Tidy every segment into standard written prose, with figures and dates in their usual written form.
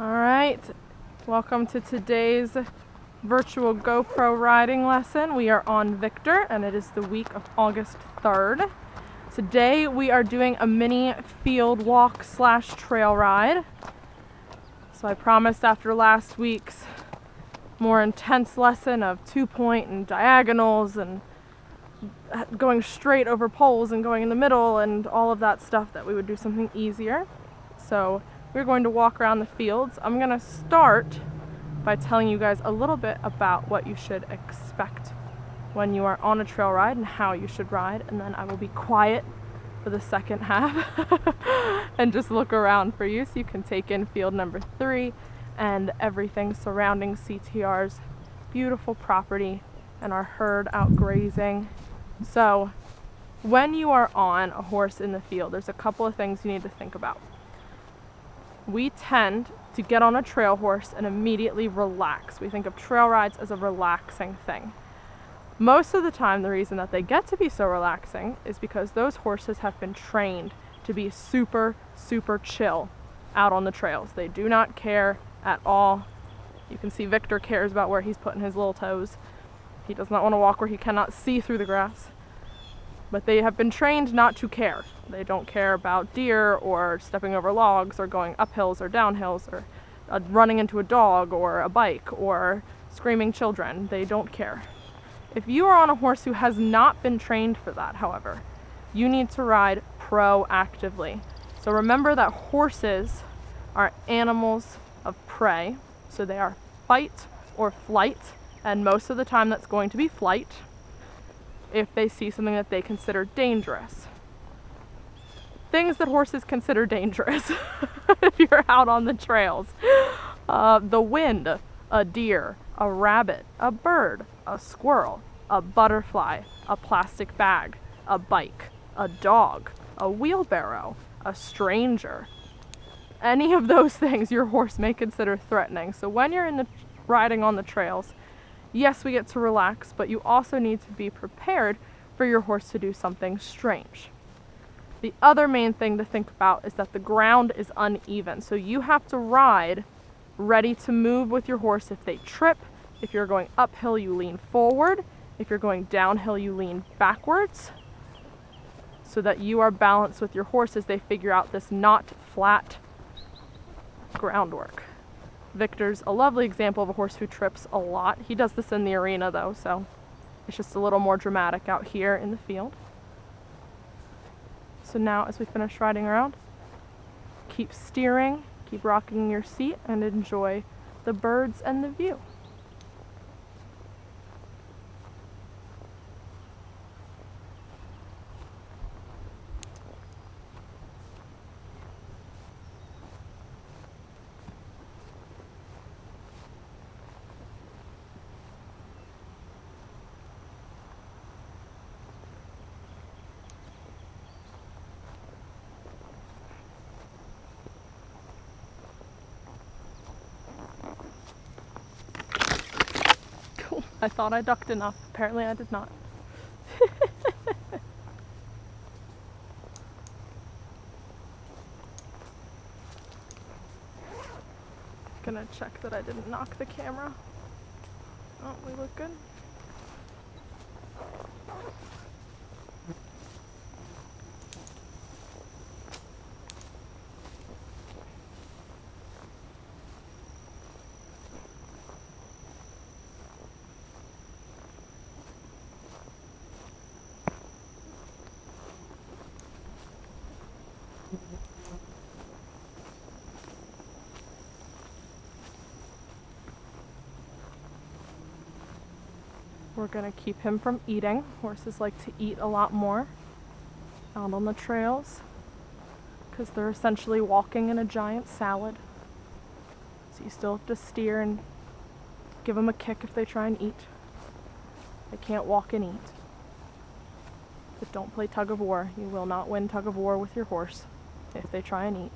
Alright, welcome to today's virtual GoPro riding lesson. We are on Victor and it is the week of August 3rd. Today we are doing a mini field walk / trail ride. So I promised after last week's more intense lesson of 2-point and diagonals and going straight over poles and going in the middle and all of that stuff that we would do something easier. So we're going to walk around the fields. I'm going to start by telling you guys a little bit about what you should expect when you are on a trail ride and how you should ride, and then I will be quiet for the second half and just look around for you so you can take in field number 3 and everything surrounding CTR's beautiful property and our herd out grazing. So when you are on a horse in the field, there's a couple of things you need to think about. We tend to get on a trail horse and immediately relax. We think of trail rides as a relaxing thing. Most of the time, the reason that they get to be so relaxing is because those horses have been trained to be super, super chill out on the trails. They do not care at all. You can see Victor cares about where he's putting his little toes. He does not want to walk where he cannot see through the grass. But they have been trained not to care. They don't care about deer or stepping over logs or going up hills or down hills or running into a dog or a bike or screaming children. They don't care. If you are on a horse who has not been trained for that, however, you need to ride proactively. So remember that horses are animals of prey. So they are fight or flight, and most of the time that's going to be flight if they see something that they consider dangerous. Things that horses consider dangerous if you're out on the trails. The wind, a deer, a rabbit, a bird, a squirrel, a butterfly, a plastic bag, a bike, a dog, a wheelbarrow, a stranger. Any of those things your horse may consider threatening. So when you're riding on the trails, yes, we get to relax, but you also need to be prepared for your horse to do something strange. The other main thing to think about is that the ground is uneven. So you have to ride ready to move with your horse if they trip. If you're going uphill, you lean forward. If you're going downhill, you lean backwards, so that you are balanced with your horse as they figure out this not flat groundwork. Victor's a lovely example of a horse who trips a lot. He does this in the arena though, so it's just a little more dramatic out here in the field. So now as we finish riding around, keep steering, keep rocking your seat, and enjoy the birds and the view. I thought I ducked enough. Apparently I did not. Gonna check that I didn't knock the camera. Oh, we look good. We're gonna keep him from eating. Horses like to eat a lot more out on the trails because they're essentially walking in a giant salad. So you still have to steer and give them a kick if they try and eat. They can't walk and eat. But don't play tug of war. You will not win tug of war with your horse if they try and eat.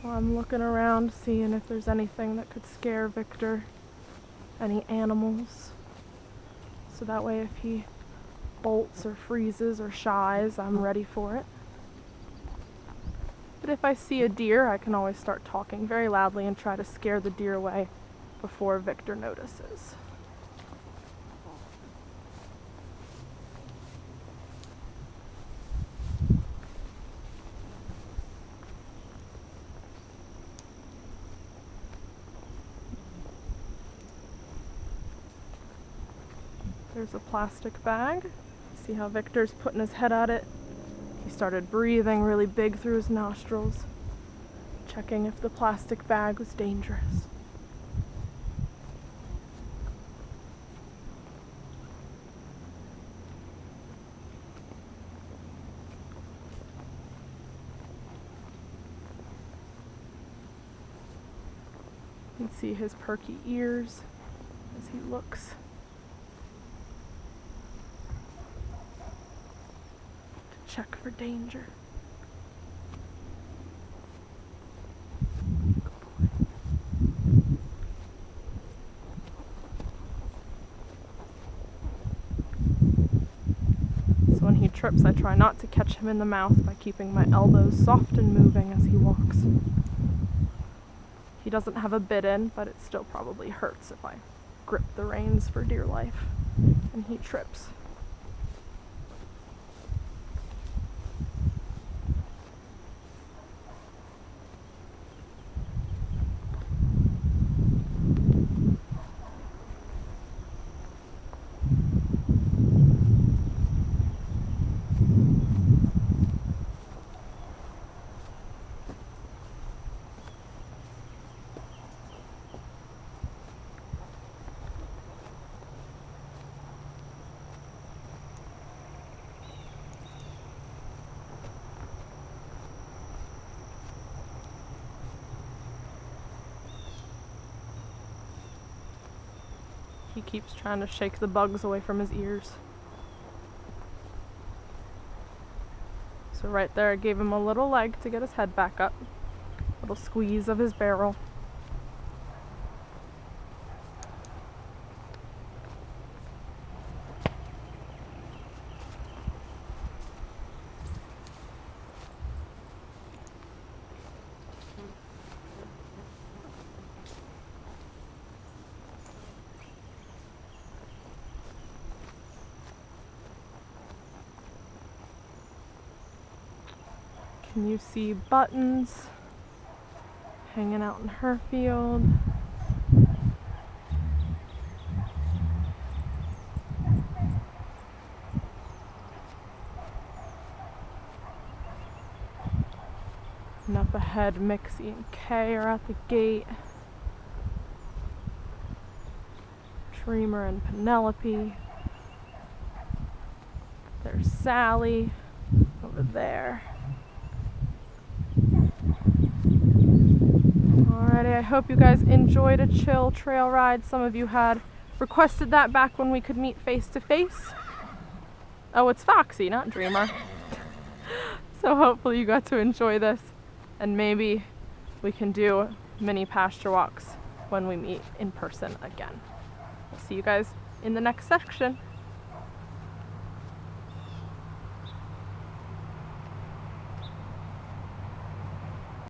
So I'm looking around, seeing if there's anything that could scare Victor, any animals. So that way if he bolts or freezes or shies, I'm ready for it. But if I see a deer, I can always start talking very loudly and try to scare the deer away before Victor notices. There's a plastic bag. See how Victor's putting his head at it? He started breathing really big through his nostrils, checking if the plastic bag was dangerous. You can see his perky ears as he looks. To check for danger. So when he trips, I try not to catch him in the mouth by keeping my elbows soft and moving as he walks. He doesn't have a bit in, but it still probably hurts if I grip the reins for dear life and he trips. He keeps trying to shake the bugs away from his ears. So right there I gave him a little leg to get his head back up. Little squeeze of his barrel. Can you see Buttons hanging out in her field? And up ahead, Mixie and Kay are at the gate. Dreamer and Penelope. There's Sally over there. Alrighty, I hope you guys enjoyed a chill trail ride. Some of you had requested that back when we could meet face to face. Oh, it's Foxy, not Dreamer. So hopefully you got to enjoy this, and maybe we can do mini pasture walks when we meet in person again. See you guys in the next section.